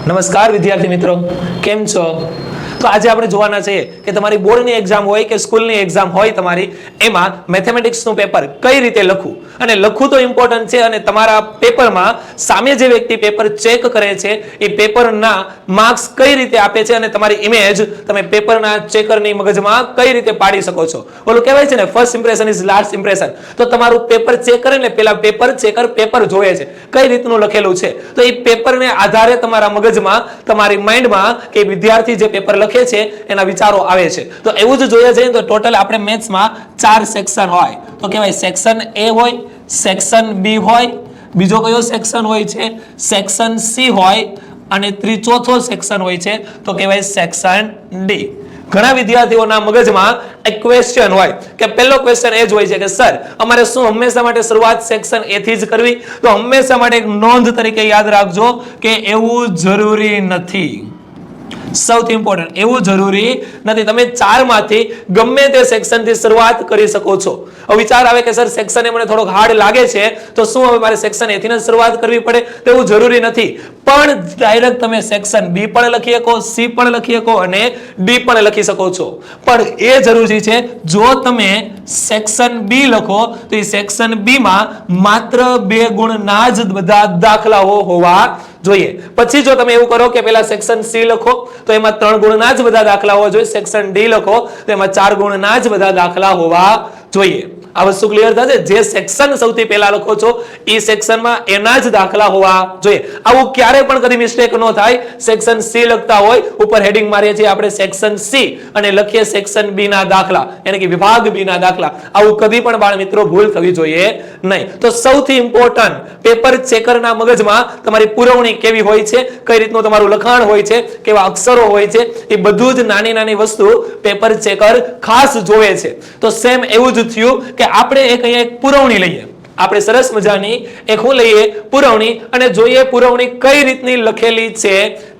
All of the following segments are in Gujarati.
નમસ્કાર વિદ્યાર્થી મિત્રો, કેમ છો? તો આજે આપણે જોવાના છે કે તમારી બોર્ડની એક્ઝામ હોય કે સ્કૂલની એક્ઝામ હોય તમારી, એમાં મેથેમેટિક્સનું પેપર કઈ રીતે લખવું, અને લખવું તો ઇમ્પોર્ટન્ટ છે, અને તમારા પેપરમાં સામે જે વ્યક્તિ પેપર ચેક કરે છે એ પેપરના માર્ક્સ કઈ રીતે આપે છે, અને તમારી ઇમેજ તમે પેપરના ચેકરની મગજમાં કઈ રીતે પાડી શકો છો. ઓલું કહેવાય છે ને, first impression is last impression. તો તમારું પેપર ચેક કરે ને પેલા પેપર ચેકર પેપર જોવે છે કઈ રીતનું લખેલું છે, તો એ પેપરને આધારે તમારા મગજમાં, તમારી માઇન્ડમાં કે વિદ્યાર્થી જે પેપર લખે છે એના વિચારો આવે છે. તો એવું જ જોઈએ છે તો ટોટલ આપણે મેથ્સમાં 4 સેક્શન હોય તો કહેવાય સેક્શન એ હોય, સેક્શન બી હોય, બીજો કયો સેક્શન હોય છે સેક્શન સી હોય, અને ચોથો સેક્શન હોય છે તો કહેવાય સેક્શન ડી. ઘણા વિદ્યાર્થીઓના મગજમાં એક ક્વેશ્ચન હોય કે પહેલો ક્વેશ્ચન એ જ હોય છે કે સર અમારે શું હંમેશા માટે શરૂઆત સેક્શન એ થી જ કરવી? તો હંમેશા માટે એક નોંધ તરીકે યાદ રાખજો કે એવું જરૂરી નથી. સૌથી ઇમ્પોર્ટન્ટ, એવું જરૂરી નથી. તમે 4 માંથી ગમે તે સેક્શન થી શરૂઆત કરી શકો છો. હવે વિચાર આવે કે સર સેક્શન એ મને થોડોક હાર્ડ લાગે છે, તો શું હવે મારે સેક્શન એ થી જ શરૂઆત કરવી પડે? તો એવું જરૂરી નથી. પણ ડાયરેક્ટ તમે સેક્શન બી પણ લખી શકો, સી પણ લખી શકો અને ડી પણ લખી શકો છો. પણ એ જરૂરી છે જો તમે સેક્શન બી લખો તો એ સેક્શન બી માં માત્ર 2 ગુણના જ બધા દાખલાઓ હોવા જોઈએ. પછી જો તમે એવું કરો કે પેલા સેક્શન સી લખો તો એમાં 3 ગુણના જ બધા દાખલા હોવા જોઈએ, સેક્શન ડી લખો તો એમાં 4 ગુણના જ બધા દાખલા હોવા જોઈએ. આ વસ્તુ ક્લિયર થશે? જે સેક્શન સૌથી પહેલા લખો છો એ સેક્શનમાં એના જ દાખલા હોવા જોઈએ. આવું ક્યારે પણ કદી મિસ્ટેક ન થાય. સેક્શન સી લખતા હોય, ઉપર હેડિંગ મારીએ છીએ આપણે સેક્શન સી અને લખીએ સેક્શન બી ના દાખલા, એટલે કે વિભાગ બી ના દાખલા. આવું કદી પણ બાળ મિત્રો ભૂલ થવી જોઈએ નહીં. તો સૌથી ઇમ્પોર્ટન્ટ પેપર ચેકરના મગજમાં તમારી પુરવણી કેવી હોય છે, કઈ રીતનું તમારું લખાણ હોય છે, કેવા અક્ષરો હોય છે, એ બધું જ નાની નાની વસ્તુ પેપર ચેકર ખાસ જોવે છે. તો સેમ એવું જ થયું કે આપણે અહીંયા એક પુરવણી લઈએ, આપણે સરસ મજાની એક હું લઈએ પુરવણી, અને જોઈએ પુરવણી કઈ રીતની લખેલી છે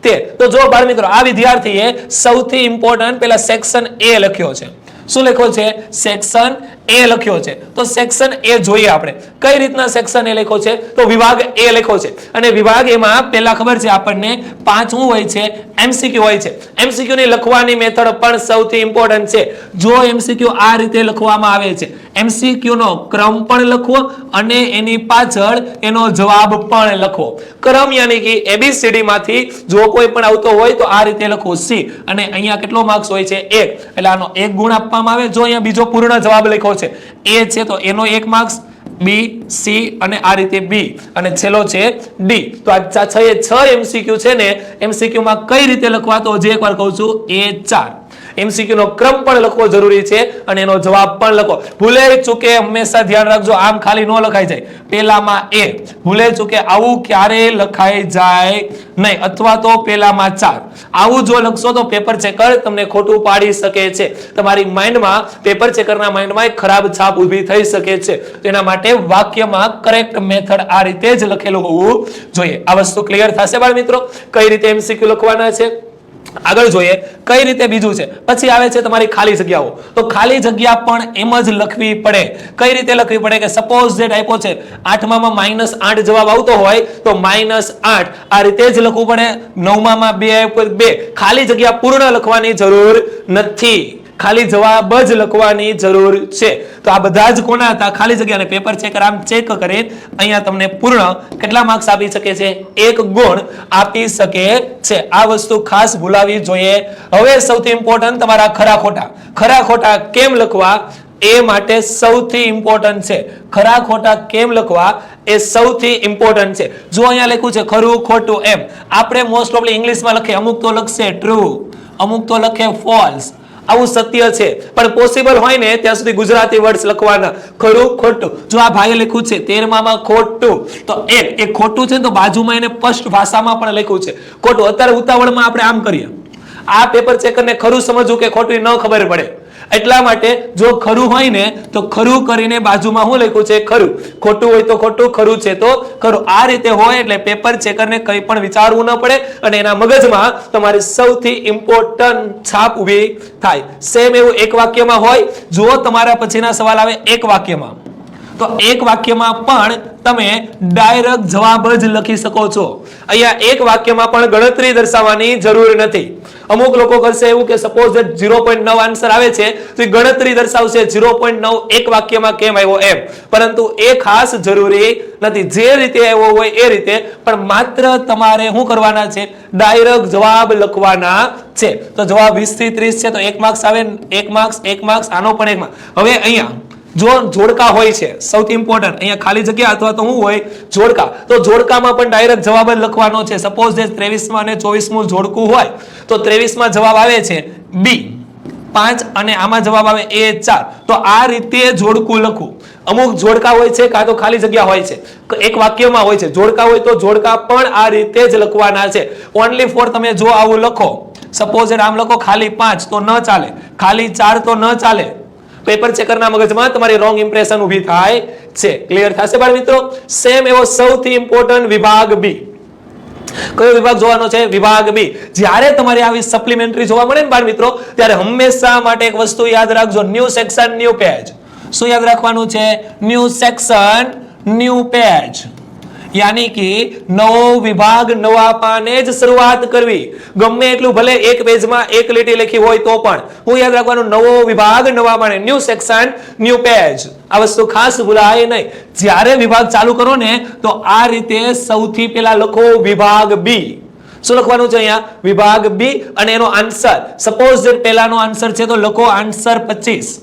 તે. તો જો બાળ મિત્રો, આ વિદ્યાર્થીએ સૌથી ઇમ્પોર્ટન્ટ પેલા સેક્શન એ લખ્યો છે. શું લખ્યો છે? સેક્શન એ લખ્યો છે. તો સેક્શન એ જોઈએ આપણે કઈ રીતના સેક્શન એ લખ્યો છે. તો વિભાગ એ લખ્યો છે, અને વિભાગ એમાં પહેલા ખબર છે આપણને 5 હોય છે એમસીક્યુ હોય છે. એમસીક્યુ ની લખવાની મેથડ પણ સૌથી ઇમ્પોર્ટન્ટ છે. જો એમસીક્યુ આ રીતે લખવામાં આવે છે, એમસીક્યુ નો ક્રમ પણ લખવો અને એની પાછળ એનો જવાબ પણ લખવો. ક્રમ યાની કે એબીસીડી માંથી જો કોઈ પણ આવતો હોય તો આ રીતે લખવો સી, અને અહીંયા કેટલો માર્ક્સ હોય છે 1, એટલે આનો 1 ગુણ આપવામાં આવે. જો અહીંયા બીજો પૂર્ણ જવાબ લખ્યો છે એ છે તો એનો 1 માર્ક્સ, બી, સી અને આ રીતે બી, અને છેલ્લો છે ડી. તો આ 6 એમસીક્યુ છે ને, એમસીક્યુ માં કઈ રીતે લખવા તો હજી એકવાર કહું છું, A4. એમસીક્યુ નો ક્રમ પણ લખવો જરૂરી છે અને એનો જવાબ પણ લખો. ભૂલે ચૂકે હંમેશા ધ્યાન રાખજો, આમ ખાલી ન લખાઈ જાય. પેલામાં એ, ભૂલે ચૂકે આવું ક્યારે લખાઈ જાય નહીં, અથવા તો પેલામાં 4 આવું જો લખશો તો પેપર ચેકર તમને ખોટું પાડી શકે છે. તમારી માઇન્ડમાં, પેપર ચેકરના માઇન્ડમાં એક ખરાબ છાપ ઊભી થઈ શકે છે. તો એના માટે વાક્યમાં કરેક્ટ મેથડ આ રીતે જ લખેલું હોવું જોઈએ. આ વસ્તુ ક્લિયર થશે બાળ મિત્રો, કઈ રીતે એમસીક્યુ લખવાના છે. આગળ જોઈએ કઈ રીતે બીજું છે. પછી આવે છે તમારી ખાલી જગ્યાઓ. તો ખાલી જગ્યા પણ એમ જ લખવી પડે. કઈ રીતે લખવી પડે કે સપોઝ જે આપ્યો છે 8માં -8 જવાબ આવતો હોય તો -8 આ રીતે જ લખવું પડે. 9માં 2 ખાલી જગ્યા પૂર્ણ લખવાની જરૂર નથી, ખાલી જવાબ જ લખવાની જરૂર છે. તો આ બધા જ કોના હતા? ખાલી જગ્યાને પેપર ચેકર આમ ચેક કરે, અહીંયા તમને પૂર્ણ કેટલા માર્ક્સ આપી શકે છે? 1 ગુણ આપી શકે છે. આ વસ્તુ ખાસ ભૂલાવી જોઈએ. હવે સૌથી ઇમ્પોર્ટન્ટ તમારા ખરા ખોટા. ખરા ખોટા કેમ લખવા એ માટે સૌથી ઇમ્પોર્ટન્ટ છે. ખરા ખોટા કેમ લખવા એ સૌથી ઇમ્પોર્ટન્ટ છે. જો અહીંયા લખ્યું છે ખરું ખોટું, એમ આપણે મોસ્ટ ઓફલી ઇંગ્લિશમાં લખીએ, અમુક તો લખશે ટ્રુ, અમુક તો લખે ફોલ્સ. આવું સત્ય છે, પણ પોસિબલ હોય ને ત્યાં સુધી ગુજરાતી વર્ડ્સ લખવાના. ખરું ખોટું. જો આ ભાઈએ લખ્યું છે 13માં ખોટું, તો એક ખોટું છે તો બાજુમાં એને સ્પષ્ટ ભાષામાં પણ લખ્યું છે ખોટું. અત્યારે ઉતાવળમાં આપણે આમ કરીએ, આ પેપર ચેકરને ખરું સમજવું કે ખોટું ન ખબર પડે. એટલા માટે જો ખરું હોય ને તો ખરું કરીને બાજુમાં શું લખ્યું છે? ખરું. ખોટું હોય તો ખોટું, ખરું છે તો ખરું. આ રીતે હોય એટલે પેપર ચેકરને કંઈ પણ વિચારવું ન પડે અને એના મગજમાં તમારી સૌથી ઇમ્પોર્ટન્ટ છાપ ઊભી થાય. સેમ એવું એક વાક્યમાં હોય. જો તમારા પછીના સવાલ આવે એક વાક્યમાં, તો એક વાક્યમાં પણ તમે ડાયરેક્ટ જવાબ જ લખી શકો છો. અહીંયા એક વાક્યમાં પણ ગણતરી દર્શાવવાની જરૂર નથી. અમુક લોકો કરશે એવું કે સપોઝ ધેટ 0.9 આન્સર આવે છે તો એ ગણતરી દર્શાવશે 0.9 એક વાક્યમાં કેમ આવ્યો એમ, પરંતુ એ ખાસ જરૂરી નથી. જે રીતે આવ્યો હોય એ રીતે, પણ માત્ર તમારે શું કરવાના છે, ડાયરેક્ટ જવાબ લખવાના છે. તો જવાબ 20 થી 30 છે તો 1 માર્ક્સ આવે, 1 માર્ક્સ 1 માર્ક્સ, આનો પણ 1 માર્ક્સ. હવે અહીંયા જો જોડકા હોય છે, સૌથી ઇમ્પોર્ટન્ટ, અહીંયા ખાલી જગ્યા અથવા તો શું હોય, જોડકા, તો જોડકામાં પણ ડાયરેક્ટ જવાબ જ લખવાનો છે. સપોઝ 23 અને 24 જોડકું હોય તો 23 જવાબ આવે છે બી 5 અને આમાં જવાબ આવે એ 4. તો આ રીતે જોડકું લખવું. અમુક જોડકા હોય છે કાં તો ખાલી જગ્યા હોય છે, એક વાક્યમાં હોય છે. જોડકા હોય તો જોડકા પણ આ રીતે જ લખવાના છે. ઓનલી ફોર તમે જો આવું લખો, સપોઝ આમ લખો ખાલી 5 તો ન ચાલે, ખાલી 4 તો ન ચાલે. પેપર ચેકરના મગજમાં તમારી રોંગ ઇમ્પ્રેશન ઊભી થાય છે. ક્લિયર થશે બાળ મિત્રો? સેમ એવો સૌથી ઇમ્પોર્ટન્ટ વિભાગ બી. કયો વિભાગ જોવાનો છે? વિભાગ બી. જ્યારે તમારી આવી સપ્લિમેન્ટરી જોવા મળે ને બાળ મિત્રો, ત્યારે હંમેશા માટે એક વસ્તુ યાદ રાખજો, ન્યૂ સેક્શન ન્યૂ પેજ. શું યાદ રાખવાનું છે? New section new page. યાની કે નવો વિભાગ નવા પાને જ શરૂઆત કરવી. ગમે એટલું ભલે એક પેજમાં એક લીટી લખી હોય તો પણ હું યાદ રાખવાનું, નવો વિભાગ નવા પાને, ન્યૂ સેક્શન ન્યૂ પેજ. આ વસ્તુ ખાસ ભૂલાય નહીં. જ્યારે વિભાગ ચાલુ કરો ને તો આ રીતે સૌથી પહેલા લખો વિભાગ બી. શું લખવાનું છે અહીંયા? વિભાગ બી અને એનો આન્સર. સપોઝ જે પહેલાનો આન્સર છે તો લખો આન્સર 25.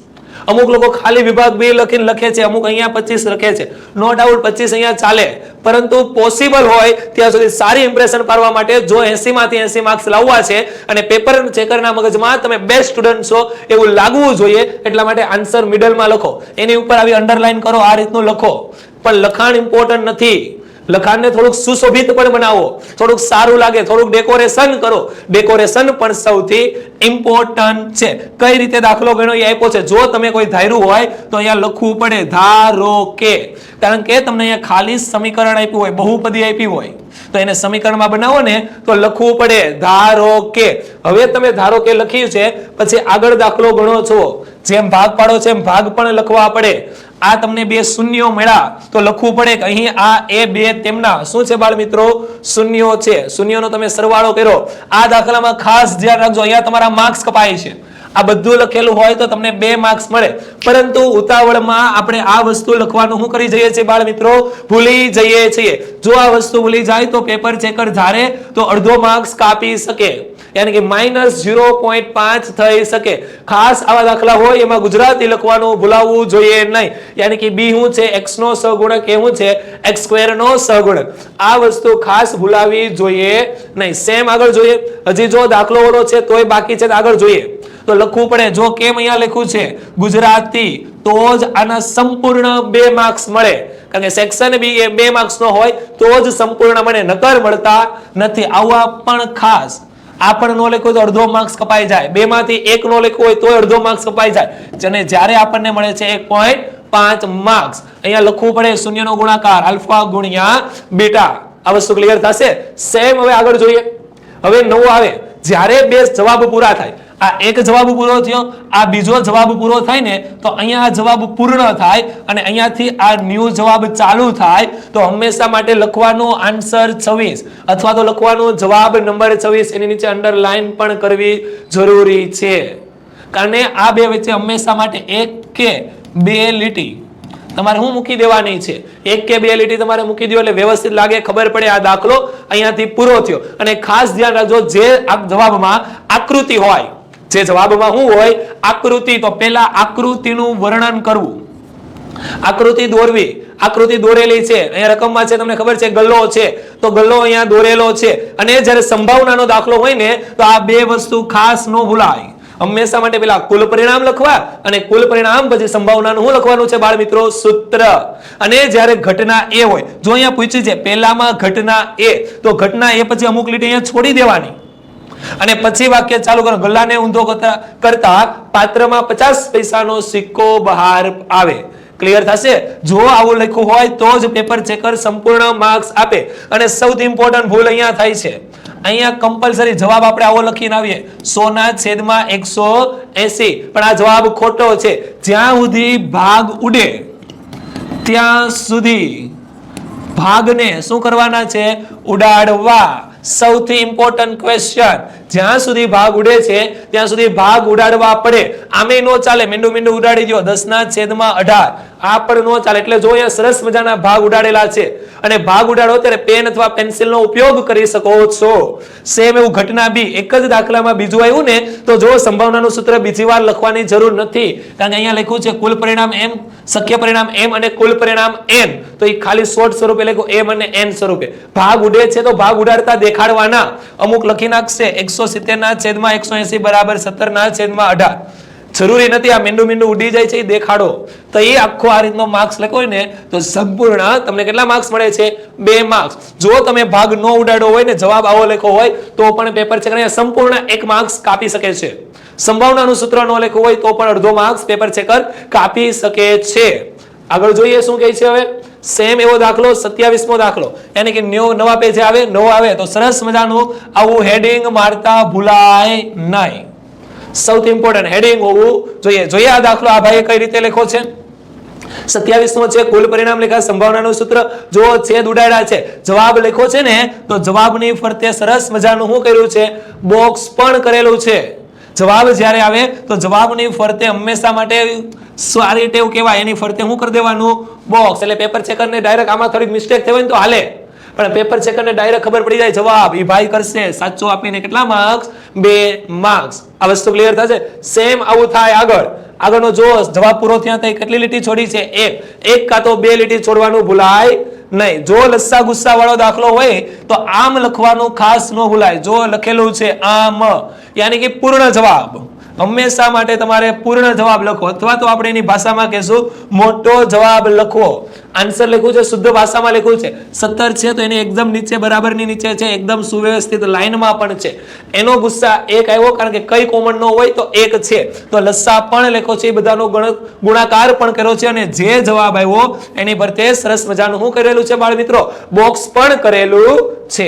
અમુક લોકો ખાલી વિભાગ બી લખીને લખે છે, અમુક અહીંયા 25 લખે છે. નો ડાઉટ 25 અહીંયા ચાલે, પરંતુ પોસિબલ હોય ત્યાં સુધી સારી ઇમ્પ્રેશન પાડવા માટે જો 80 માંથી 80 માર્ક્સ લાવવા છે અને પેપર ચેકરના મગજમાં તમે બેસ્ટ સ્ટુડન્ટ છો એવું લાગવું જોઈએ, એટલા માટે આન્સર મિડલમાં લખો, એની ઉપર આવી અંડરલાઈન કરો, આ રીતનું લખો. પણ લખાણ ઇમ્પોર્ટન્ટ નથી. લખાણને થોડુંક સુશોભિત પણ બનાવો, થોડુંક સારું લાગે, થોડુંક ડેકોરેશન કરો. ડેકોરેશન પણ સૌથી ઇમ્પોર્ટન્ટ છે. કઈ રીતે દાખલો ગણો એ આપ્યો છે. જો તમે કોઈ ધાર્યું હોય તો અહીંયા લખવું પડે ધારો કે, કારણ કે તમને અહીંયા ખાલી સમીકરણ આપ્યું હોય, બહુપદી આપી હોય તો એને સમીકરણમાં બનાવો ને તો લખવું પડે ધારો કે. હવે તમે ધારો કે લખ્યું છે, પછી આગળ દાખલો ગણો છો, જેમ ભાગ પાડો છે એમ ભાગ પણ લખવા પડે. આ તમને બે શૂન્યો મળ્યા તો લખવું પડે કે અહીં આ એ બે તેમના શું છે બાળ મિત્રો? શૂન્યો છે. શૂન્યોનો તમે સરવાળો કર્યો. આ દાખલામાં ખાસ ધ્યાન રાખજો, અહીંયા તમારા માર્ક્સ કપાય છે. આ બધું લખેલું હોય તો તમને 2 માર્ક્સ મળે, પરંતુ ઉતાવળમાં આપણે આ વસ્તુ લખવાનું શું કરી જઈએ છીએ બાળ મિત્રો? ભૂલી જઈએ છીએ. જો આ વસ્તુ ભૂલી જાય તો પેપર ચેકર ધારે તો અડધો માર્ક્સ કાપી શકે, યાની કે -0.5 થઈ શકે. ખાસ આવા દાખલા હોય એમાં ગુજરાતી લખવાનું ભૂલાવવું જોઈએ નહીં. યાની કે બી શું છે? x નો સહગુણક, એ શું છે? x² નો સહગુણક. આ વસ્તુ ખાસ ભૂલાવી જોઈએ નહીં. સેમ આગળ જોઈએ. હજી જો દાખલો ઓરો છે તોય બાકી છે, આગળ જોઈએ તો લખવું પડે. જો કેમ અહીંયા લખ્યું છે ગુજરાતી, તો જ આના સંપૂર્ણ 2 માર્ક્સ મળે, કારણ કે સેક્શન બી એ 2 માર્ક્સ નો હોય તો જ સંપૂર્ણ મળે, નકર મળતા નથી. આવા પણ ખાસ. આ પણ નો લખ્યું તો અડધો માર્ક્સ કપાઈ જાય, 2 માંથી 1 નો લખ્યું હોય તો અડધો માર્ક્સ કપાઈ જાય. અને જ્યારે આપણને મળે છે 1.5 માર્ક્સ, અહીંયા લખવું પડે શૂન્યનો ગુણાકાર આલ્ફા ગુણ્યા બીટા. આ વસ્તુ ક્લિયર થશે? સેમ હવે આગળ જોઈએ. હવે નવું આવે, જ્યારે 2 જવાબ પૂરા થાય, આ એક જવાબ પૂરો થયો, આ બીજો જવાબ પૂરો થાય ને તો અહીંયા આ જવાબ પૂર્ણ થાય અને અહીંયાથી આ ન્યૂ જવાબ ચાલુ થાય, તો હંમેશા માટે લખવાનું આન્સર 26 અથવા તો લખવાનું જવાબ નંબર 26, એની નીચે અંડરલાઈન પણ કરવી જરૂરી છે. કારણ કે આ બે વચ્ચે હંમેશા માટે 1 કે 2 લીટી તમારે શું મૂકી દેવાની છે? 1 કે 2 લીટી તમારે મૂકી દો એટલે વ્યવસ્થિત લાગે, ખબર પડે આ દાખલો અહીંયાથી પૂરો થયો. અને ખાસ ધ્યાન રાખજો, જે આ જવાબમાં આકૃતિ હોય, જે જવાબમાં શું હોય? આકૃતિ, તો પહેલા આકૃતિનું વર્ણન કરવું, આકૃતિ દોરવી. આકૃતિ દોરેલી છે, અહીંયા રકમમાં છે, તમને ખબર છે ગલ્લો છે તો ગલ્લો અહીંયા દોરેલો છે. અને જ્યારે સંભાવનાનો દાખલો હોય ને તો આ બે વસ્તુ ખાસ ન ભૂલાય. હંમેશા માટે પેલા કુલ પરિણામ લખવા અને કુલ પરિણામ પછી સંભાવનાનું શું લખવાનું છે બાળ મિત્રો? સૂત્ર. અને જ્યારે ઘટના એ હોય, જો અહીંયા પૂછ્યું છે પહેલામાં ઘટના એ, તો ઘટના એ પછી અમુક લીટી અહીંયા છોડી દેવાની અને પછી વાક્ય ચાલુ કરો. ગલ્લાને ઊંધો કરતા પાત્રમાં 50 પૈસાનો સિક્કો બહાર આવે. ક્લિયર થશે? જો આવું લખ્યું હોય તો જ પેપર ચેકર સંપૂર્ણ માર્ક્સ આપે. અને સૌથી ઇમ્પોર્ટન્ટ ભૂલ અહીંયા થાય છે, અહીંયા કમ્પલસરી જવાબ આપણે આવો લખીને આવીએ 100/180, પણ આ જવાબ ખોટો છે. જ્યાં સુધી ભાગ ઉડે ત્યાં સુધી ભાગને શું કરવાના છે? ઉડાડવા. સૌથી ઇમ્પોર્ટન્ટ ક્વેશ્ચન, જ્યાં સુધી ભાગ ઉડે છે ત્યાં સુધી ભાગ ઉડાડવા પડે. આમે નો ચાલે, મીંડું મીંડું ઉડાડી દો 10^18. આ પણ નો ચાલે. એટલે જો અહીંયા સરસ મજાના ભાગ ઉડાડેલા છે અને ભાગ ઉડાડો ત્યારે પેન અથવા પેન્સિલનો ઉપયોગ કરી શકો છો. સેમ એવું ઘટના બી એક જ દાખલામાં બીજું આવ્યું ને તો જો સંભાવનાનું સૂત્ર બીજી વાર લખવાની જરૂર નથી, કારણ કે અહીંયા લખ્યું છે કુલ પરિણામ m, શક્ય પરિણામ m અને કુલ પરિણામ n. તો એ ખાલી શોર્ટ સ્વરૂપે લખ્યું m અને n સ્વરૂપે. ભાગ ઉડે છે તો ભાગ ઉડાડતા દેખાડવાના. અમુક લખી નાખશે 170/180 બરાબર 17/18. જરૂરી નથી આ મીંડું મીંડું ઉડી જાય છે એ દેખાડો. તો એ આખો આ રીતનો માર્ક્સ લખ્યો હોય ને તો સંપૂર્ણ તમને કેટલા માર્ક્સ મળે છે? 2 માર્ક્સ. જો તમે ભાગ નો ઉડાડો હોય ને જવાબ આવો લખ્યો હોય તો પણ પેપર ચેકર સંપૂર્ણ 1 માર્ક્સ કાપી શકે છે. સંભાવનાનું સૂત્ર નો લખ્યું હોય તો પણ અડધો માર્ક્સ પેપર ચેકર કાપી શકે છે. આગળ જોઈએ શું કહે છે હવે. સેમ એવો દાખલો 27મો દાખલો, યાની કે નવા પેજે આવે, નવો આવે તો સરસ મજાનું આવું હેડિંગ મારતા ભૂલાય નહીં. સૌથી ઇમ્પોર્ટન્ટ હેડિંગ હોવું જોઈએ. જોઈએ આ દાખલો આ ભાઈએ કઈ રીતે લખ્યો છે. 27મો છે, કુલ પરિણામ લખ્યા, સંભાવનાનું સૂત્ર જો છેદ ઉડાડ્યા છે, જવાબ લખ્યો છે ને તો જવાબની ફરતે સરસ મજાનું શું કર્યું છે? બોક્સ પણ કરેલું છે. જવાબ જ્યારે આવે તો જવાબની ફરતે હંમેશા માટે સારી ટેવ કહેવાય, એની ફરતે શું કરી દેવાનું? બોક્સ. એટલે પેપર ચેકરને ડાયરેક્ટ આમાં થોડીક મિસ્ટેક થઈ હોય ને તો હાલે, પણ પેપર ચેકરને ડાયરેક્ટ ખબર પડી જાય જવાબ એ ભાઈ કરશે સાચો આપીને કેટલા માર્ક્સ? 2 માર્ક્સ. આ વસ્તુ ક્લિયર થશે. સેમ આવું થાય આગળનો જો જવાબ પૂરો થયા તો કેટલી લીટી છોડી છે? 1 કાં તો 2 લીટી છોડવાનું ભૂલાય નહીં. જો લસ્સા ગુસ્સા વાળો દાખલો હોય તો આમ લખવાનું ખાસ ન ભૂલાય. જો લખેલું છે આમ, યાની કે પૂર્ણ જવાબ. હંમેશા માટે તમારે પૂર્ણ જવાબ લખો, અથવા તો આપણે એની ભાષામાં કહેશું મોટો જવાબ લખવો. આન્સર લખ્યું છે શુદ્ધ ભાષામાં લખ્યું છે 17 છે તો એની એકદમ નીચે બરાબરની નીચે છે, એકદમ સુવ્યવસ્થિત લાઈનમાં પણ છે. એનો ગુસ્સા 1 આવ્યો કારણ કે કઈ કોમન નો હોય તો 1 છે, તો લસ્સા પણ લખ્યો છે, એ બધાનો ગુણાકાર પણ કર્યો છે અને જે જવાબ આવ્યો એની પરતે સરસ મજાનું શું કરેલું છે બાળ મિત્રો? બોક્સ પણ કરેલું છે.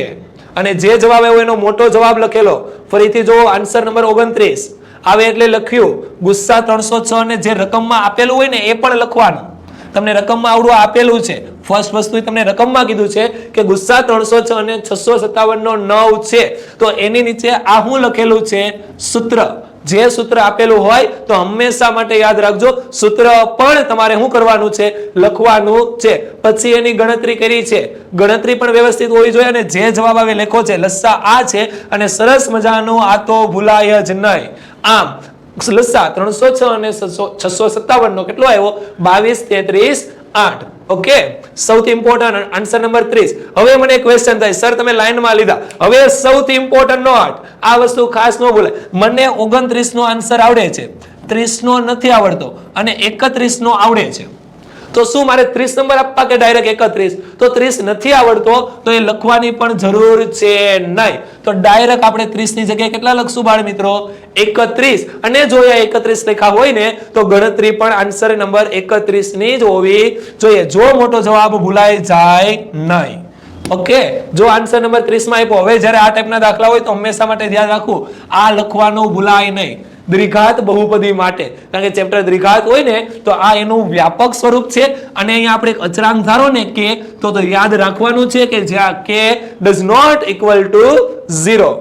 અને જે જવાબ આવ્યો એનો મોટો જવાબ લખેલો. ફરીથી જો આન્સર નંબર 29 આવે એટલે લખ્યું ગુસ્સા 306 અને જે રકમમાં આપેલું હોય ને એ પણ લખવાનું. તમને રકમમાં આવડું આપેલું છે. ફર્સ્ટ વસ્તુ તમને રકમમાં કીધું છે કે ગુસ્સા 306 અને 657 નો 9 છે, તો એની નીચે આ શું લખેલું છે? સૂત્ર. જે સૂત્ર આપેલું હોય તો હંમેશા માટે યાદ રાખજો સૂત્ર પણ તમારે શું કરવાનું છે? લખવાનું છે. પછી એની ગણતરી કરી છે, ગણતરી પણ વ્યવસ્થિત હોવી જોઈએ અને જે જવાબ આવે લખો છે લસ્સા આ છે અને સરસ મજાનું આ તો ભૂલાય જ નહીં. આમ લસ્સા 306 અને 657 નો કેટલો આવ્યો? 22, 33, 8. ઓકે, સૌથી ઇમ્પોર્ટન્ટ આન્સર નંબર 30. હવે મને એક ક્વેશ્ચન થાય, સર તમે લાઈનમાં લીધા, હવે સૌથી ઇમ્પોર્ટન્ટ નો 8. આ વસ્તુ ખાસ ન ભૂલે. મને 29 નો આન્સર આવડે છે, 30 નો નથી આવડતો અને 31 નો આવડે છે. તો શું મારે 30 નંબર આપવા કે ડાયરેક્ટ 31? તો 30 નથી આવડતો તો એ લખવાની પણ જરૂર છે નહીં. તો ડાયરેક્ટ આપણે 30 ની જગ્યાએ કેટલા લખશું બાળ મિત્રો? 31. અને જો એ 31 લખ્યા હોય ને તો ગણતરી પણ આન્સર નંબર 31 ની જ હોવી જોઈએ. જો મોટો જવાબ ભૂલાઈ જાય નહીં. ઓકે, જો આન્સર નંબર 30 માં આપ્યો, હવે જ્યારે આ ટાઈપના દાખલા હોય તો હંમેશા માટે ધ્યાન રાખવું આ લખવાનું ભૂલાય નહીં. દ્વિઘાત બહુપદી માટે, કારણ કે ચેપ્ટર દ્વિઘાત હોય ને તો આ એનું વ્યાપક સ્વરૂપ છે અને અહીંયા આપણે એક અચળાંક ધારો ને કે તો યાદ રાખવાનું છે કે જ્યાં k does not equal to 0.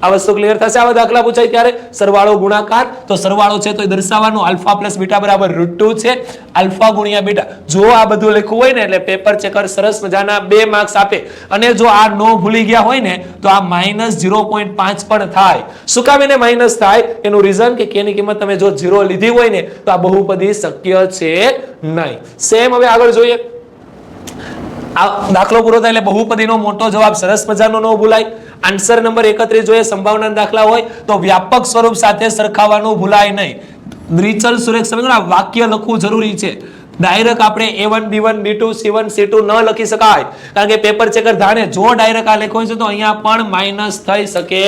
આ વસ્તુ ક્લિયર થશે આવા દાખલા પૂછાય ત્યારે. સરવાળો ગુણાકાર, તો સરવાળો છે તો દર્શાવવાનું આલ્ફા પ્લસ બીટા બરાબર √2 છે, આલ્ફા ગુણ્યા બીટા. જો આ બધું લખ્યું હોય ને એટલે પેપર ચેકર સરસ મજાના 2 માર્ક્સ આપે. અને જો આ નો ભૂલી ગયા હોય ને તો આ -0.5 પણ થાય. શું કામ એને માઇનસ થાય? એનું રીઝન કે k ની કિંમત તમે જો 0 લીધી હોય ને તો આ બહુપદી શક્ય છે નહીં. સેમ હવે આગળ જોઈએ. આ દાખલો પૂરો થાય એટલે બહુપદીનો મોટો જવાબ સરસ મજાનો ન ભૂલાય. આન્સર નંબર 31 જોઈએ સંભાવના દાખલા હોય તો વ્યાપક સ્વરૂપ સાથે સરખાવવાનું ભૂલાય નહીં. દ્વિચલ સુરેખ સમીકરણ વાક્ય લખવું જરૂરી છે. ડાયરેક્ટ આપણે A1 B1 B2 C1 C2 ન લખી શકાય, કારણ કે પેપર ચેકર ધારે જો ડાયરેક્ટ આ લખ્યું છે તો અહીંયા પણ માઇનસ થઈ શકે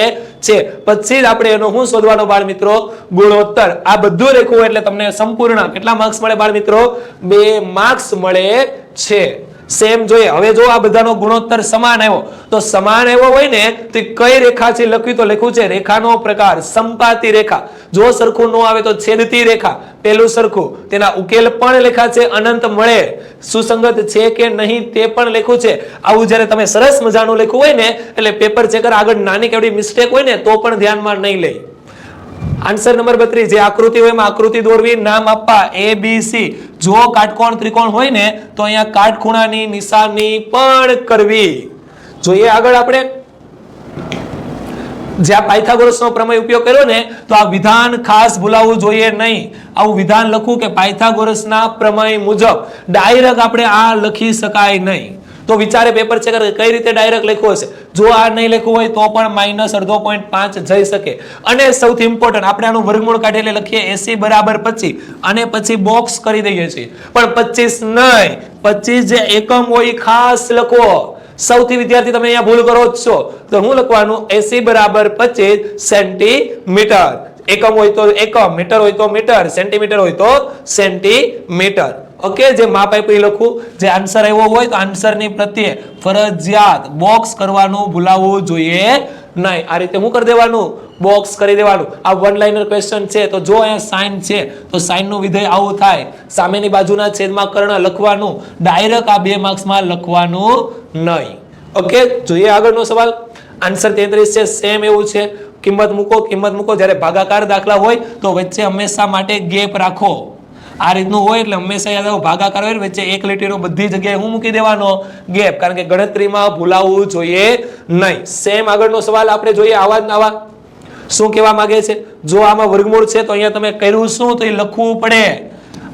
છે. પછી જ આપણે એનો શું શોધવાનો બાળ મિત્રો? ગુણોત્તર. આ બધું લખ્યું એટલે તમને સંપૂર્ણ કેટલા માર્ક્સ મળે બાળ મિત્રો? 2 માર્ક્સ મળે છે. સેમ જોઈએ. હવે જો આ બધાનો ગુણોત્તર સમાન આવ્યો તો સમાન આવ્યો હોય ને તો કઈ રેખા છે લખ્યું તો લખ્યું છે રેખાનો પ્રકાર સંપાતી રેખા. જો સરખું ન આવે તો છેદતી રેખા, પેલું સરખું. તેના ઉકેલ પણ લખ્યા છે, અનંત મળે, સુસંગત છે કે નહીં તે પણ લખ્યું છે. આવું જ્યારે તમે સરસ મજાનું લખ્યું હોય ને એટલે પેપર ચેકર આગળ નાની કેવડી મિસ્ટેક હોય ને તો પણ ધ્યાનમાં નહીં લે. આન્સર નંબર 32 જે આકૃતિ હોય એમાં આકૃતિ દોરવી, નામ આપવા ABC. જો કાટકોણ ત્રિકોણ હોય ને તો અહીંયા કાટખૂણાની નિશાની પણ કરવી. જોઈએ આગળ આપણે જ્યાં પાયથાગોરસનો પ્રમેય ઉપયોગ કર્યો ને તો આ વિધાન ખાસ ભૂલાવવું જોઈએ નહીં. આવું વિધાન લખવું કે પાયથાગોરસના પ્રમેય મુજબ ડાયરેક્ટ આપણે આ લખી શકાય નહીં. તો વિચારે પેપર ચેકર કઈ રીતે ડાયરેક્ટ લખ્યું હશે. જો આ નહીં લખ્યું હોય તો પણ -0.5 જઈ શકે. અને સૌથી ઇમ્પોર્ટન્ટ આપણે આનું વર્ગમૂળ કાઢી એટલે લખીએ AC બરાબર 25 અને પછી બોક્સ કરી દઈએ છીએ. પણ 25 નહીં, 25 જે એકમ હોય ખાસ લખો. સૌથી વિદ્યાર્થી તમે અહીંયા ભૂલ કરો છો તો હું લખવાનું AC બરાબર 25 સેન્ટીમીટર. એકમ હોય તો એકમ, મીટર હોય તો મીટર, સેન્ટીમીટર હોય તો સેન્ટીમીટર. ઓકે, જે માપ આપ્યું લખું. જે આન્સર આવ્યો હોય તો આન્સરની પ્રત્યે ફરજિયાત બોક્સ કરવાનું ભૂલાવવું જોઈએ નહીં. આ રીતે હું કરી દેવાનું, બોક્સ કરી દેવાનું. આ વન લાઇનર ક્વેશ્ચન છે તો જો અહીંયા સાઇન છે તો સાઇન નું વિધેય આવું થાય. સામેની બાજુના છેદમાં કર્ણ લખવાનું, ડાયરેક્ટ આ 2 માર્ક્સમાં લખવાનું નહીં. ઓકે, જોઈએ આગળનો સવાલ. આન્સર 33 છે, સેમ એવું છે. કિંમત મૂકો. જ્યારે ભાગાકાર દાખલા હોય તો વચ્ચે હંમેશા માટે ગેપ રાખો. આ રીતનું હોય એટલે હંમેશા યાદ રાખો, ભાગાકાર હોય વચ્ચે એક લીટીનો બધી જગ્યાએ હું મૂકી દેવાનો ગેપ, કારણ કે ગણતરીમાં ભૂલાવવું જોઈએ નહીં. સેમ આગળનો સવાલ આપણે જોઈએ. આવા શું કહેવા માંગે છે? જો આમાં વર્ગમૂળ છે તો અહીંયા તમે કર્યું શું તો એ લખવું પડે.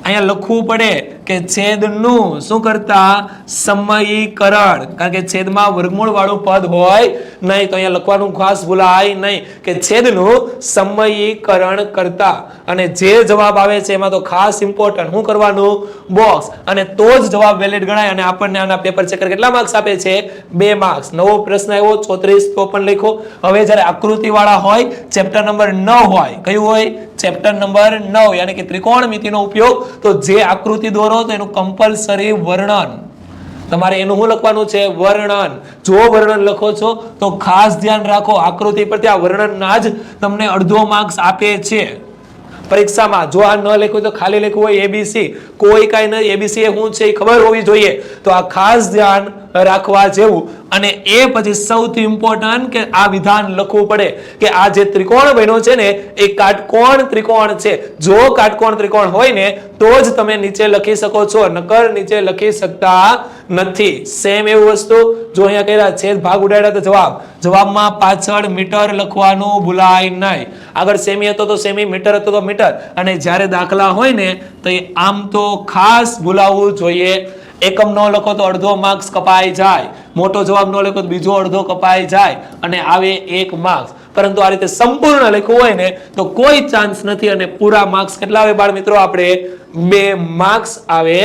અહીંયા લખવું પડે કે છેદનું શું કરતા સમયીકરણ, કારણ કે છેદમાં વર્ગમૂળ વાળું પદ હોય નહીં. તો અહીંયા લખવાનું ખાસ ભૂલાય નહીં કે છેદનું સમયીકરણ કરતા. અને જે જવાબ આવે છે એમાં તો ખાસ ઇમ્પોર્ટન્ટ શું કરવાનું? બોક્સ. અને તો જ જવાબ વેલિડ ગણાય. અને આપણને આના પેપર ચેકર કેટલા માર્ક્સ આપે છે? 2 માર્ક્સ. નવો પ્રશ્ન આવ્યો 34 તો પણ લખો. હવે જ્યારે આકૃતિ વાળા હોય, ચેપ્ટર નંબર 9 હોય, કયું હોય? ચેપ્ટર નંબર 9 યાની કે ત્રિકોણમિતિનો ઉપયોગ. તો જે આકૃતિ દોરો તો એનું કમ્પલસરી વર્ણન તમારે એનું શું લખવાનું છે? વર્ણન. જો વર્ણન લખો છો તો ખાસ ધ્યાન રાખો, આકૃતિ પરથી આ વર્ણનના જ તમને અડધો માર્ક્સ આપે છે પરીક્ષામાં. જો આ ન લખ્યું તો ખાલી લખ્યું હોય ABC, કોઈ કાંઈ નહીં. ABC એ શું છે એ ખબર હોવી જોઈએ. તો આ ખાસ ધ્યાન રાખવા જેવું. અને એ પછી સૌથી ઇમ્પોર્ટન્ટ કે આ વિધાન લખવું પડે કે આ જે ત્રિકોણ બન્યો છે ને એ કાટકોણ ત્રિકોણ છે. જો કાટકોણ ત્રિકોણ હોય ને તો જ તમે નીચે લખી શકો છો, નકર નીચે લખી શકતા નથી. સેમ એવું વસ્તુ જો અહીંયા કર્યા છેદ ભાગ ઉડાડ્યા તો જવાબમાં પાછળ મીટર લખવાનું ભૂલાય નહીં. આગળ સેમી હતો તો સેમી, મીટર હતો તો મીટર. અને જ્યારે દાખલા હોય ને તો એ આમ તો ખાસ ભૂલાવવું જોઈએ. એકમ નો લખો તો અડધો માર્ક્સ કપાઈ જાય, મોટો જવાબ નો લખો તો બીજો અડધો કપાઈ જાય અને આવે 1 માર્ક્સ. પરંતુ આ રીતે સંપૂર્ણ લખવું હોય ને તો કોઈ ચાન્સ નથી અને પૂરા માર્ક્સ કેટલા આવે બાળ મિત્રો? આપણે 2 માર્ક્સ આવે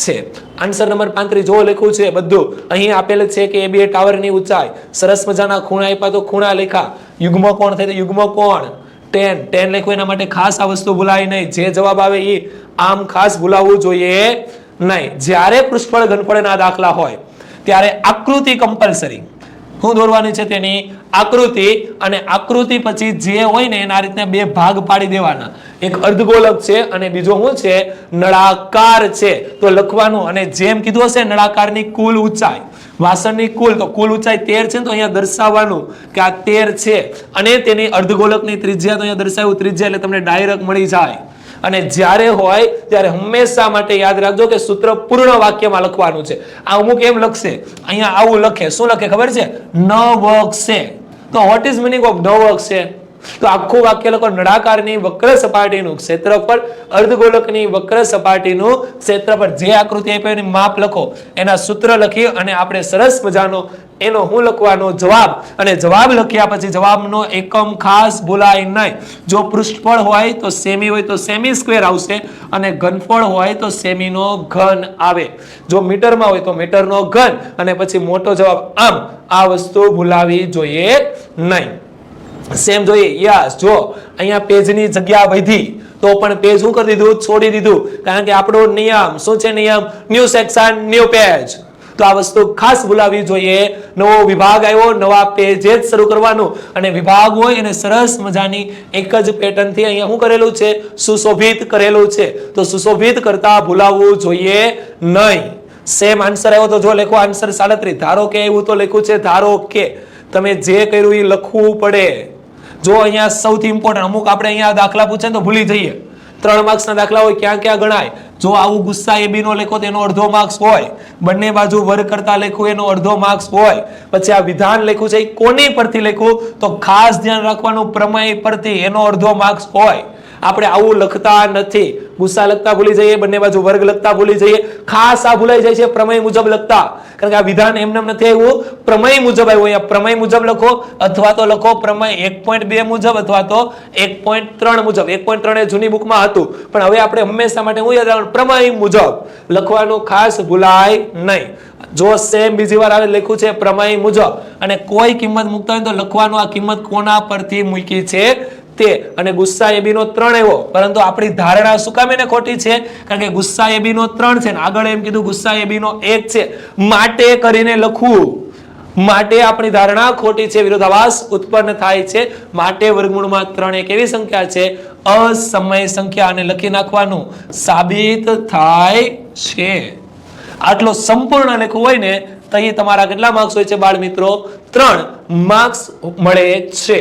છે. આન્સર નંબર 35 જો લખ્યું છે બધું અહીં આપેલ છે કે AB ટાવરની ઊંચાઈ, સરસ મજાના ખૂણા આપ્યા તો ખૂણા લખ્યા, યુગ્મ કોણ થાય તો યુગ્મ કોણ, tan લખ્યું એના માટે ખાસ આ વસ્તુ ભૂલાય નહીં. જે જવાબ આવે એ આમ ખાસ ભૂલાવવું જોઈએ નહીં. જ્યારે પૃષ્ઠફળ ઘનફળના દાખલા હોય ત્યારે આકૃતિ કમ્પલસરી. શું દોરવાની છે? તેની આકૃતિ. અને આકૃતિ પછી જે હોય ને એના રીતના 2 ભાગ પાડી દેવાના. એક અર્ધગોલક છે અને બીજો શું છે? નળાકાર છે. તો લખવાનું. અને જેમ કીધું હશે નળાકારની કુલ ઊંચાઈ, વાસણની કુલ, તો કુલ ઊંચાઈ 13 છે તો અહીંયા દર્શાવવાનું કે આ 13 છે. અને તેની અર્ધગોલકની ત્રિજ્યા તો અહીંયા દર્શાવ્યું, ત્રિજ્યા એટલે તમને ડાયરેક્ટ મળી જાય. અને જ્યારે હોય ત્યારે હંમેશા માટે યાદ રાખજો કે સૂત્ર પૂર્ણ વાક્યમાં લખવાનું છે. આ અમુક એમ લખશે, અહીંયા આવું લખે. શું લખે ખબર છે? ન વક્ષે. તો વોટ ઇઝ મીનિંગ ઓફ ન વક્ષે? તો આખું વાક્ય લખો, નળાકારની વક્ર સપાટીનું ક્ષેત્રફળ, અર્ધગોલકની વક્ર સપાટીનું ક્ષેત્રફળ. જે આકૃતિ આપી એની માપ લખો, એના સૂત્ર લખી અને આપણે સરસ મજાનો એનો હું લખવાનો જવાબ. અને જવાબ લખ્યા પછી જવાબનો એકમ ખાસ ભૂલાય નહીં. જો પૃષ્ઠફળ હોય તો સેમી હોય તો સેમી સ્ક્વેર આવશે અને ઘનફળ હોય તો સેમીનો ઘન આવે. જો મીટરમાં હોય તો મીટરનો ઘન અને પછી મોટો જવાબ આમ. આ વસ્તુ ભૂલાવી જોઈએ નહીં. સેમ જોઈએ. યસ, જો અહીંયા પેજની જગ્યા વધી તો પણ પેજ શું કરી દીધું? છોડી દીધું. કારણ કે આપણો નિયમ શું છે? નિયમ ન્યૂ સેક્શન ન્યૂ પેજ. તો આ વસ્તુ ખાસ ભૂલાવી જોઈએ. નવો વિભાગ આવ્યો, નવા પેજ શરૂ કરવાનું, અને વિભાગ હોય એને સરસ મજાની એક જ પેટર્ન થી અહીંયા શું કરેલું છે? સુશોભિત કરેલું છે. તો સુશોભિત કરતા ભૂલાવવું જોઈએ નહીં. સેમ આન્સર આવ્યો તો જો લખો આન્સર 37. ધારો કે એવું તો લખ્યું છે ધારો કે. તમે જે કર્યું એ લખવું પડે. જો અહીંયા સૌથી ઇમ્પોર્ટન્ટ, અમુક આપણે અહીંયા દાખલા પૂછે તો ભૂલી જઈએ. 3 માર્ક્સના દાખલા હોય, ક્યાં ક્યાં ગણાય? જો આવું ગુસ્સા એ બી નો લખો તો એનો અડધો માર્ક્સ હોય. બંને બાજુ વર્ગ કરતા લખ્યું એનો અડધો માર્ક્સ હોય. પછી આ વિધાન લખ્યું છે એ કોની પરથી લખ્યું તો ખાસ ધ્યાન રાખવાનું, પ્રમેય પરથી, એનો અડધો માર્ક્સ હોય. આપણે આવું લખતા નથી. ગુસ્સા લખતા ભૂલી જઈએ, બંને બાજુ વર્ગ લખતા ભૂલી જઈએ. ખાસ આ ભૂલાઈ જાય છે પ્રમેય મુજબ લખતા, કારણ કે આ વિધાન એમને નથી આવ્યું, પ્રમેય મુજબ આવ્યું. અહીંયા પ્રમેય મુજબ લખો, અથવા તો લખો પ્રમેય 1.2 મુજબ, અથવા તો 1.3 મુજબ. 1.3 એ જૂની બુકમાં હતું, પણ હવે આપણે હંમેશા માટે હું યાદ રાખવાનું, પ્રમેય મુજબ લખવાનું ખાસ ભૂલાય નહીં. જો સેમ બીજી વાર આવે લખ્યું છે પ્રમેય મુજબ, અને કોઈ કિંમત મૂકતા હોય તો લખવાનું આ કિંમત કોના પરથી મૂકી છે તે. અને ગુસ્સા એ બી નો 3 આવ્યો, પરંતુ આપણી ધારણા શું કામ એને ખોટી છે? કારણ કે ગુસ્સા એ બી નો 3 છે ને આગળ એમ કીધું ગુસ્સા એ બી નો 1 છે, માટે કરીને લખવું. માટે આપણી ધારણા ખોટી છે, વિરોધાભાસ ઉત્પન્ન થાય છે. માટે વર્ગમૂળમાં 3 એક એવી સંખ્યા છે, અસમય સંખ્યા, અને લખી નાખવાનું સાબિત થાય છે. આટલો સંપૂર્ણ લખવું હોય ને તો અહીં તમારા કેટલા માર્ક્સ હોય છે બાળ મિત્રો? 3 માર્ક્સ મળે છે.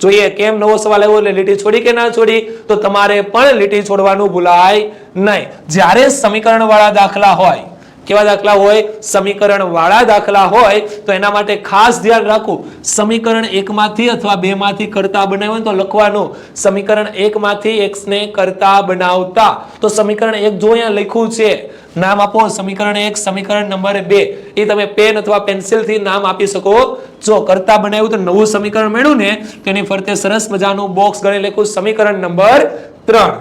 જોઈએ કેમ નવો સવાલ આવ્યો એટલે લીટી છોડી કે ના છોડી? તો તમારે પણ લીટી છોડવાનું ભૂલાય નહીં. જ્યારે સમીકરણ વાળા દાખલા હોય, કેવા દાખલા હોય? સમીકરણ વાળા દાખલા હોય તો એના માટે ખાસ ધ્યાન રાખવું, સમીકરણ 1 માંથી અથવા 2 માંથી કરતા બનાવ્યું તો લખવાનું સમીકરણ 1 માંથી x ને કરતા બનાવતા. તો સમીકરણ 1 જો અહીંયા લખ્યું છે, નામ આપો સમીકરણ 1, સમીકરણ નંબર 2, એ તમે પેન અથવા પેન્સિલ થી નામ આપી શકો. જો કરતા બનાવ્યું તો નવું સમીકરણ મળ્યું ને, તેની ફરતે સરસ મજાનું બોક્સ ગણી લખ્યું સમીકરણ નંબર 3.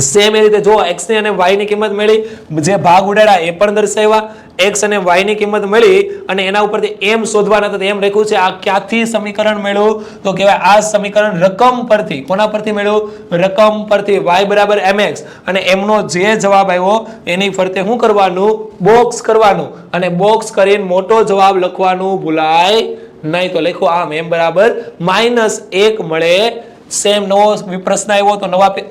સેમ એ રીતે જો x ની અને y ની કિંમત મળી, જે ભાગ ઉડાડ્યા એ પણ દર્શાવ્યા. x અને y ની કિંમત મળી અને એના ઉપરથી m શોધવાના હતા, એમ લખ્યું છે. આ ક્યાંથી સમીકરણ મળ્યું તો કહેવાય આ સમીકરણ રકમ પરથી. કોના પરથી મળ્યું? રકમ પરથી. y બરાબર mx, અને m નો જે જવાબ આવ્યો એની ફરતે શું કરવાનું? બોક્સ કરવાનું, અને બોક્સ કરીને મોટો જવાબ લખવાનું ભૂલાય નહીં. તો લખો આમ m બરાબર -1 મળે. સેમ નવો પ્રશ્ન આવ્યો તો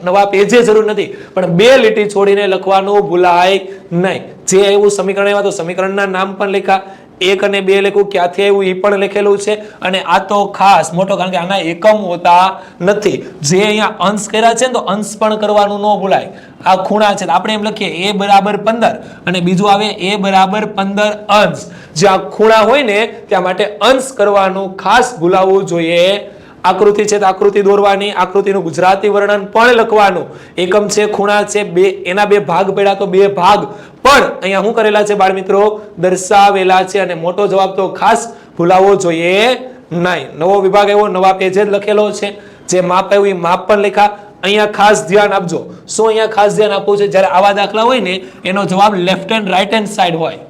નવા પેજે જરૂર નથી, પણ 2 લીટી છોડીને લખવાનું ભૂલાય નહીં. જે એવું સમીકરણ આવ્યા તો સમીકરણના નામ પણ લખ્યા, 1 અને 2 લખ્યું, ક્યાંથી આવ્યું એ પણ લખેલું છે. અને આ તો ખાસ મોટો, કારણ કે આના એકમ હોતા નથી. જે અહીંયા અંશ કર્યા છે ને તો અંશ પણ કરવાનું ન ભૂલાય. આ ખૂણા છે, આપણે એમ લખીએ a બરાબર 15, અને બીજું આવે a બરાબર 15 અંશ. જ્યાં ખૂણા હોય ને ત્યાં માટે અંશ કરવાનું ખાસ ભૂલાવવું જોઈએ. આકૃતિ છે તો આકૃતિ દોરવાની, આકૃતિનું ગુજરાતી વર્ણન પણ લખવાનું. એકમ છે, ખૂણા છે, એના 2 ભાગ પડ્યા તો 2 ભાગ પણ અહીંયા શું કરેલા છે બાળ મિત્રો? દર્શાવેલા છે. અને મોટો જવાબ તો ખાસ ભૂલાવવો જોઈએ નહીં. નવો વિભાગ આવ્યો, નવા પેજે જ લખેલો છે. જે માપ આવ્યું એ માપ પણ લખ્યા. અહીંયા ખાસ ધ્યાન આપજો. શું અહીંયા ખાસ ધ્યાન આપવું છે? જ્યારે આવા દાખલા હોય ને એનો જવાબ left hand right hand side હોય,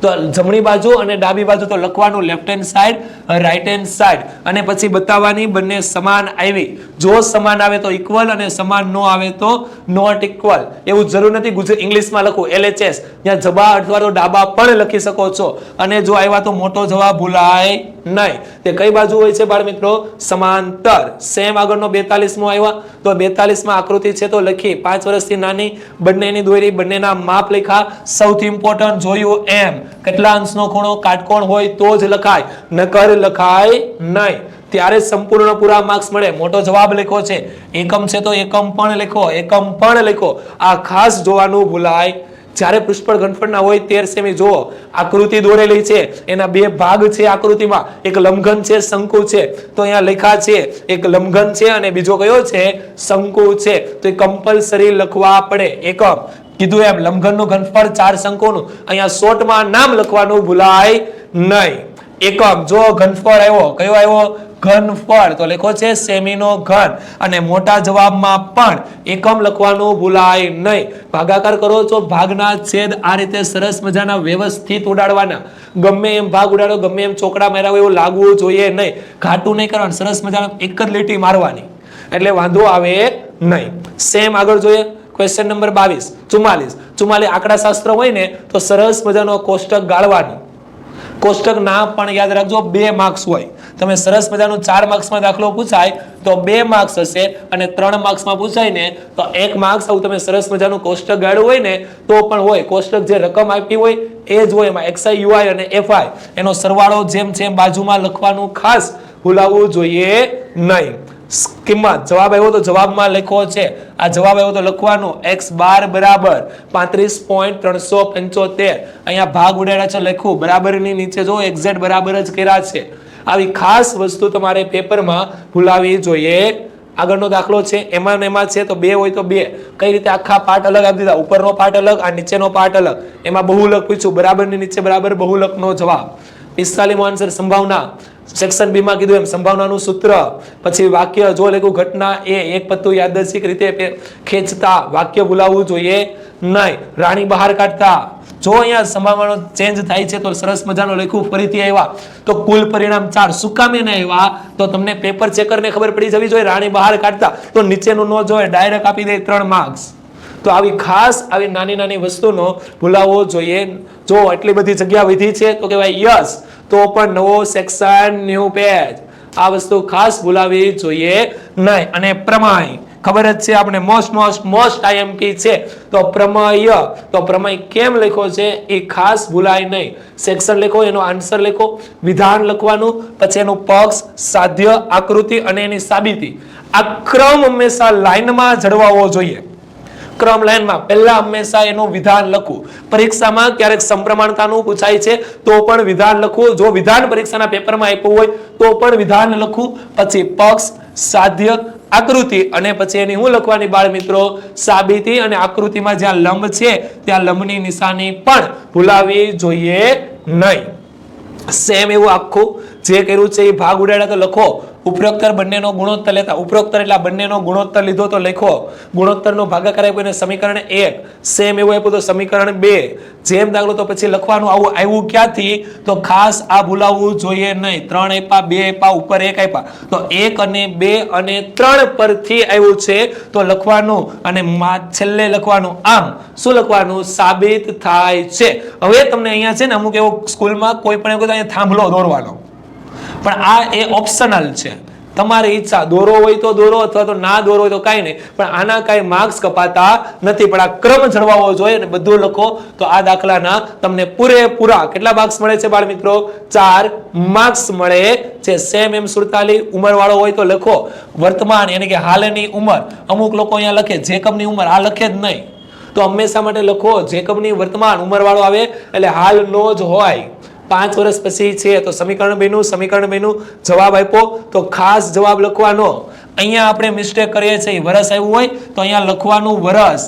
તો જમણી બાજુ અને ડાબી બાજુ તો લખવાનું left hand side, right hand side, અને પછી બતાવવાની બંને સમાન આવી. જો સમાન આવે તો ઇક્વલ, અને સમાન નો આવે તો નોટ ઇક્વલ. એવું જરૂર નથી ઇંગ્લિશમાં લખવું LHS, ત્યાં જબા અથવા તો ડાબા પણ લખી શકો છો. અને જો આવ્યા તો મોટો જવાબ ભૂલાય નહીં. તે કઈ બાજુ હોય છે બાળ મિત્રો? સમાંતર. સેમ આગળનો 42મો આવ્યા તો 42માં આકૃતિ છે તો લખી 5 વર્ષથી નાની, બંનેની દોરી, બંનેના માપ લખ્યા. સૌથી ઇમ્પોર્ટન્ટ જોયું એમ કેટલા અંશનો ખૂણો કાટકોણ હોય તો જ લખાય, નકર લખાય નહીં. ત્યારે સંપૂર્ણ પૂરા માર્ક્સ મળે. મોટો જવાબ લખ્યો છે, એકમ છે તો એકમ પણ લખો, એકમ પણ લખો. આ ખાસ જોવાનું ભૂલાય. જ્યારે પૃષ્ઠફળ ઘનફળના હોય 13 સેમી જુઓ, આકૃતિ દોરેલી છે, એના 2 ભાગ છે આકૃતિમાં, એક લંબઘન છે, શંકુ છે. તો અહીંયા લખ્યા છે એક લંબઘન છે અને બીજો કયો છે? શંકુ છે. તો એ કમ્પલસરી લખવા પડે. એકમ કીધું એમ લંબઘનનું ઘનફળ 4 શંકુનું, અહીંયા શોર્ટમાં નામ લખવાનું ભૂલાય નહીં. એકમ જો ઘનફળ આવ્યો, કયો આવ્યો? ઘનફળ, તો લખો છે સેમીનો ઘન. અને મોટા જવાબમાં પણ એકમ લખવાનું ભૂલાય નહીં. ભાગાકાર કરો છો, ભાગના છેદ આ રીતે સરસ મજાના વ્યવસ્થિત ઉડાડવાના. ગમે એમ ભાગ ઉડાડો, ગમે એમ ચોકડા માર્યા હોય એવું લાગવું જોઈએ નહીં. ઘાટું નહીં કરવાનું, સરસ મજાના એક જ લીટી મારવાની, એટલે વાંધો આવે નહીં. સેમ આગળ જોઈએ. ક્વેશ્ચન નંબર 22 44 આંકડા શાસ્ત્ર હોય ને તો સરસ મજાનો કોષ્ટક ગાળવાનું. કોષ્ટક ના પણ યાદ રાખજો 2 માર્ક્સ હોય. તમે સરસ મજાનું 4 માર્ક્સમાં દાખલો પૂછાય તો 2 માર્ક્સ હશે અને 3 માર્ક્સમાં પૂછાય ને તો 1 માર્ક્સ. આવું તમે સરસ મજાનું કોષ્ટક ગાળ્યું હોય ને તો પણ હોય. કોષ્ટક જે રકમ આપી હોય એ જ હોય. એમાં xi ui અને fi એનો સરવાળો જેમ છે બાજુમાં લખવાનું, ખાસ ભૂલાવવું જોઈએ નહીં. કિંમત જવાબ આવ્યો તો જવાબમાં લખો છે. આ જવાબ આવ્યો તો લખવાનું x બાર બરાબર 35.375. અહીંયા ભાગ ઉડાડ્યા છે લખ્યું, બરાબરની નીચે જો એક્ઝેક્ટ બરાબર જ કર્યા છે. આવી ખાસ વસ્તુ તમારે પેપરમાં ભૂલાવી જોઈએ. આગળનો દાખલો છે એમાં ને એમાં છે તો 2 હોય તો 2. કઈ રીતે આખા પાર્ટ અલગ આપી દીધા, ઉપરનો પાર્ટ અલગ આ નીચેનો પાર્ટ અલગ. એમાં બહુલક પૂછ્યું, બરાબરની નીચે બરાબર બહુલકનો જવાબ. 45 આન્સર સંભાવના. સેક્શન બી માં કીધું એમ સંભાવનાનું સૂત્ર. પછી વાક્ય જો લખ્યું ઘટના એ એક પત્તું યાદચ્છિક રીતે ખેંચતા. વાક્ય ભૂલાવવું જોઈએ નહીં. રાણી બહાર કાઢતા. જો અહીંયા સંભાવનાનો ચેન્જ થાય છે તો સરસ મજાનો લખ્યું ફરીથી આવ્યા તો કુલ પરિણામ 4. સુકામે ન આવ્યા તો તમને પેપર ચેકરને ખબર પડી જવી જોઈએ. રાણી બહાર કાઢતા તો નીચેનું ન જોય, ડાયરેક્ટ આપી દે 3 માર્ક્સ. તો આવી ખાસ આવી નાની નાની વસ્તુનો ભૂલાવવો જોઈએ. જો એટલી બધી જગ્યા વિધી છે તો કહેવાય યસ, તો પણ નવો સેક્શન ન્યુ પેજ. આ વસ્તુ ખાસ ભૂલાવી જોઈએ નહીં. અને પ્રમેય ખબર જ છે આપણે મોસ્ટ આઈએમપી છે તો પ્રમેય. તો પ્રમેય કેમ લખ્યો છે એ ખાસ ભૂલાય નહીં. સેક્શન લખો, એનો આન્સર લખો, વિધાન લખવાનું, પછી એનું પક્ષ, સાધ્ય, આકૃતિ અને એની સાબિતી. આ ક્રમ હંમેશા લાઈનમાં જળવાવો જોઈએ. ક્રમ લાઈનમાં પહેલા હંમેશા એનું વિધાન લખવું. પરીક્ષામાં ક્યારેક સમપ્રમાણતાનું પૂછાય છે તો પણ વિધાન લખવું. જો વિધાન પરીક્ષાના પેપરમાં આપ્યું હોય તો પણ વિધાન લખવું, પછી પક્ષ, સાધ્ય, આકૃતિ અને પછી એની હું લખવાની બાળ મિત્રો સાબિતી. અને આકૃતિમાં જ્યાં લંબ છે ત્યાં લંબની નિશાની પણ ભૂલાવી જોઈએ નહીં. સેમ એવું આખું જે કર્યું છે એ ભાગ ઉડાડ્યા તો લખો. ઉપરોક્તર બંનેનો ગુણોત્તર લેતા. ઉપરોક્તર એટલે બંનેનો ગુણોત્તર લીધો તો લખો. ગુણોત્તરનો ભાગાકાર આપ્યો સમીકરણ 1. સેમ એવું આપ્યું તો સમીકરણ 2. જેમ દાખલો તો પછી લખવાનું આવું આવ્યું ક્યાંથી તો ખાસ આ ભૂલાવવું જોઈએ નહીં. 3 આપ્યા, 2 આપ્યા, ઉપર 1 આપ્યા તો 1 અને 2 અને 3 પરથી આવ્યું છે તો લખવાનું અને છેલ્લે લખવાનું. આમ શું લખવાનું? સાબિત થાય છે. હવે તમને અહીંયા છે ને અમુક એવો સ્કૂલમાં કોઈ પણ એવું અહીંયા થાંભલો દોરવાનો, પણ આ એ ઓપ્શનલ છે. તમારી ઈચ્છા, દોરો હોય તો દોરો અથવા તો ના દોરો હોય તો કાંઈ નહીં, પણ આના કાંઈ માર્ક્સ કપાતા નથી. પણ આ ક્રમ જળવાવો જોઈએ અને બધું લખો તો આ દાખલાના તમને પૂરેપૂરા કેટલા માર્ક્સ મળે છે બાળ મિત્રો? 4 માર્ક્સ મળે છે. સેમ એમ 47 ઉંમર વાળો હોય તો લખો વર્તમાન એટલે કે હાલની ઉંમર. અમુક લોકો અહીંયા લખે જેકબની ઉંમર, આ લખે જ નહીં. તો હંમેશા માટે લખો જેકબની વર્તમાન ઉંમર વાળો આવે એટલે હાલનો જ હોય. 5 વર્ષ પછી છે તો સમીકરણ 2 નું જવાબ આપ્યો તો ખાસ જવાબ લખવાનો. અહીંયા આપણે મિસ્ટેક કરીએ છીએ, વર્ષ આવ્યું હોય તો અહીંયા લખવાનું વર્ષ.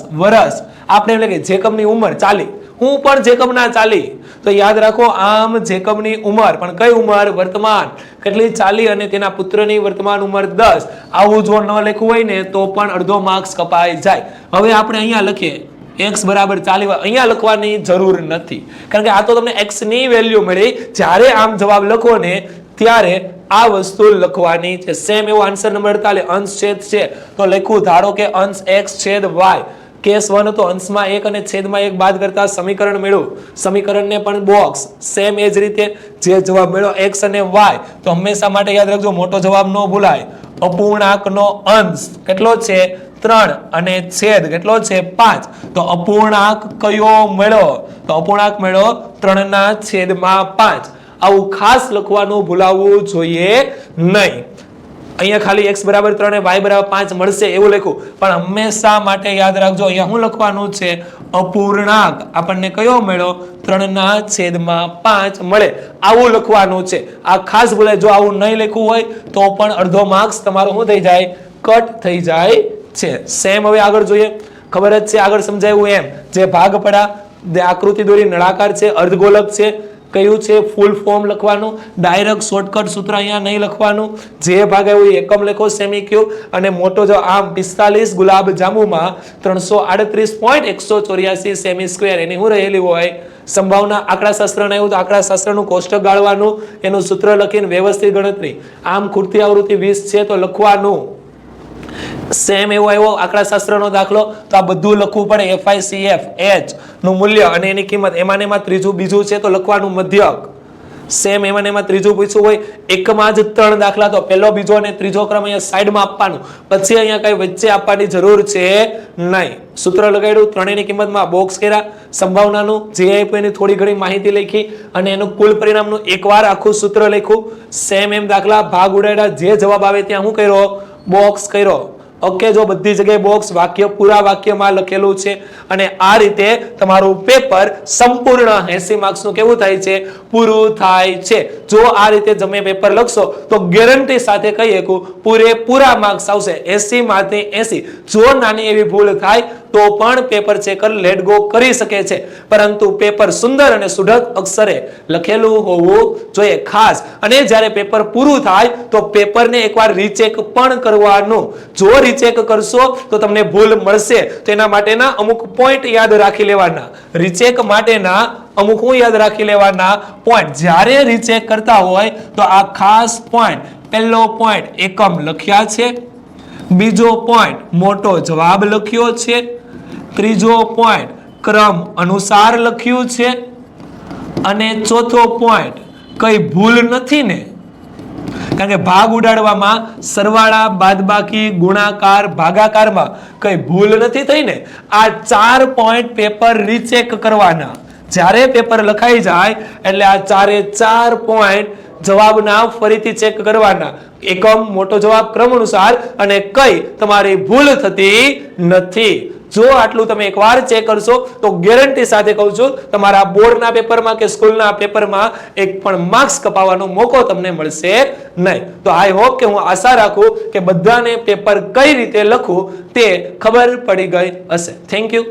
આપણે એટલે કે જેકબની ઉંમર 40, હું પણ જેકબના 40 તો યાદ રાખો. આમ જેકબની ઉંમર પણ કઈ ઉંમર? વર્તમાન. કેટલી? 40 અને તેના પુત્રની વર્તમાન ઉંમર 10. આવું જો ન લખવું હોય ને તો પણ અડધો માર્ક્સ કપાઈ જાય. હવે આપણે અહીંયા લખીએ x બરાબર 40. અહીંયા લખવાની જરૂર નથી કારણ કે આ તો તમને x ની વેલ્યુ મળી. જ્યારે આમ જવાબ લખો ને ત્યારે આ વસ્તુ લખવાની છે. સેમ એવો આન્સર નંબર 48 અંશ છેદ છે તો લખું. ધારો કે અંશ x છેદ y. કેસ 1 હતો, અંશમાં 1 અને છેદમાં 1 બાદ કરતા સમીકરણ મેળવો. સમીકરણને પણ બોક્સ. સેમ એ જ રીતે જે જવાબ મેળવો x અને y તો હંમેશા માટે યાદ રાખજો મોટો જવાબ ન ભૂલાય. અપૂર્ણાંકનો અંશ કેટલો છે? 3 અને છેદ કેટલો છે? 5. તો અપૂર્ણાંક કયો મળ્યો? તો અપૂર્ણાંક મળ્યો 3/5. આવું ખાસ લખવાનું ભૂલાવવું જોઈએ નહીં. અહીંયા ખાલી x બરાબર 3 અને y બરાબર 5 મળશે એવું લખ્યું, પણ હંમેશા માટે યાદ રાખજો અહીંયા શું લખવાનું છે? અપૂર્ણાંક આપણને કયો મળ્યો? 3/5 મળે આવું લખવાનું છે. આ ખાસ ભૂલાય. જો આવું નહીં લખવું હોય તો પણ અડધો માર્ક્સ તમારો શું થઈ જાય? કટ થઈ જાય છે. સેમ હવે આગળ જોઈએ. ખબર જ છે આગળ સમજાવ્યું એમ. જે ભાગ પડ્યા, આકૃતિ દોરી, નળાકાર છે, અર્ધગોલક છે, કયું છે ફૂલ ફોર્મ લખવાનું. ડાયરેક્ટ શોર્ટકટ સૂત્ર અહીંયા નહીં લખવાનું. જે ભાગ આવ્યો એકમ લખો સેમી ક્યુબ. અને મોટો જો આમ 45 ગુલાબ જાંબુમાં 338.184 સેમી સ્ક્વેર એની હું રહેલી હોય સંભાવના. આંકડા શાસ્ત્ર આવ્યું તો આંકડા શાસ્ત્રનું કોષ્ટક ગાળવાનું, એનું સૂત્ર લખીને વ્યવસ્થિત ગણતરી. આમ ખૂટતી આવૃત્તિ 20 છે તો લખવાનું. સેમ એવો આવ્યો આંકડાશાસ્ત્રનો દાખલો, તો આ બધું લખવું પડે, FICF H નું મૂલ્ય અને એની કિંમત, એમાં ત્રીજું બીજું છે તો લખવાનું મધ્યક. સેમ એમાં ત્રીજું પૂછ્યું હોય, એકમાં જ 3 દાખલા, તો પહેલો બીજો અને ત્રીજો ક્રમ અહીંયા સાઈડમાં આપવાનું, પછી અહીંયા કઈ વચ્ચે આપવાની જરૂર છે નહીં. સૂત્ર લગાડ્યું, ત્રણેયની કિંમતમાં બોક્સ કર્યા, સંભાવનાનું જે આપ્યું એની થોડી ઘણી માહિતી લખી અને એનું કુલ પરિણામનું એકવાર આખું સૂત્ર લખ્યું. સેમ એમ દાખલા, ભાગ ઉડાડ્યા, જે જવાબ આવે ત્યાં હું કર્યો, બોક્સ કર્યો. ઓકે, જો બધી જગ્યાએ બોક્સ વાક્ય પૂરા વાક્યમાં લખેલું છે અને આ રીતે તમારું પેપર સંપૂર્ણ 80 માર્ક્સનું કેવું થાય છે, પૂરું થાય છે. જો આ રીતે તમે પેપર લખશો તો ગેરંટી સાથે કહી શકું પૂરેપૂરા માર્ક્સ આવશે, 80 માંથી 80. જો નાની એવી ભૂલ થાય તો પણ પેપર ચેકર લેટ ગો કરી શકે છે, પરંતુ પેપર સુંદર અને સુઢળ અક્ષરે લખેલું હોવું જોઈએ ખાસ. અને જ્યારે પેપર પૂરું થાય તો પેપરને એકવાર રીચેક પણ કરવાનું. જો રીચેક કરશો તો તમને ભૂલ મળશે, તો એના માટેના અમુક પોઈન્ટ યાદ રાખી લેવાના. રીચેક માટેના અમુક હું યાદ રાખી લેવાના પોઈન્ટ. જ્યારે રીચેક કરતા હોય તો આ ખાસ પોઈન્ટ, પહેલો પોઈન્ટ એકમ લખ્યા છે, બીજો પોઈન્ટ મોટો જવાબ લખ્યો છે, ત્રીજો પોઈન્ટ ક્રમ અનુસાર લખ્યું છે અને ચોથો પોઈન્ટ કઈ ભૂલ નથી ને. કારણ કે ભાગ ઉડાડવામાં સરવાળા, બાદબાકી, ગુણાકાર, ભાગાકારમાં કઈ ભૂલ નથી થઈ ને. આ 4 પોઈન્ટ પેપર રીચેક કરવાના. જ્યારે પેપર લખાઈ જાય એટલે આ 4 પોઈન્ટ જવાબના ફરીથી ચેક કરવાના. એકમ, મોટો જવાબ, ક્રમ અનુસાર અને કઈ તમારી ભૂલ થતી નથી. જો આટલું તમે એકવાર ચેક કરશો તો ગેરંટી સાથે કહું છું તમારા બોર્ડના પેપરમાં કે સ્કૂલના પેપરમાં એક પણ માર્ક્સ કપાવવાનો મોકો તમને મળશે નહીં. તો આઈ હોપ કે હું આશા રાખું કે બધાને પેપર કઈ રીતે લખવું તે ખબર પડી ગઈ હશે. Thank you.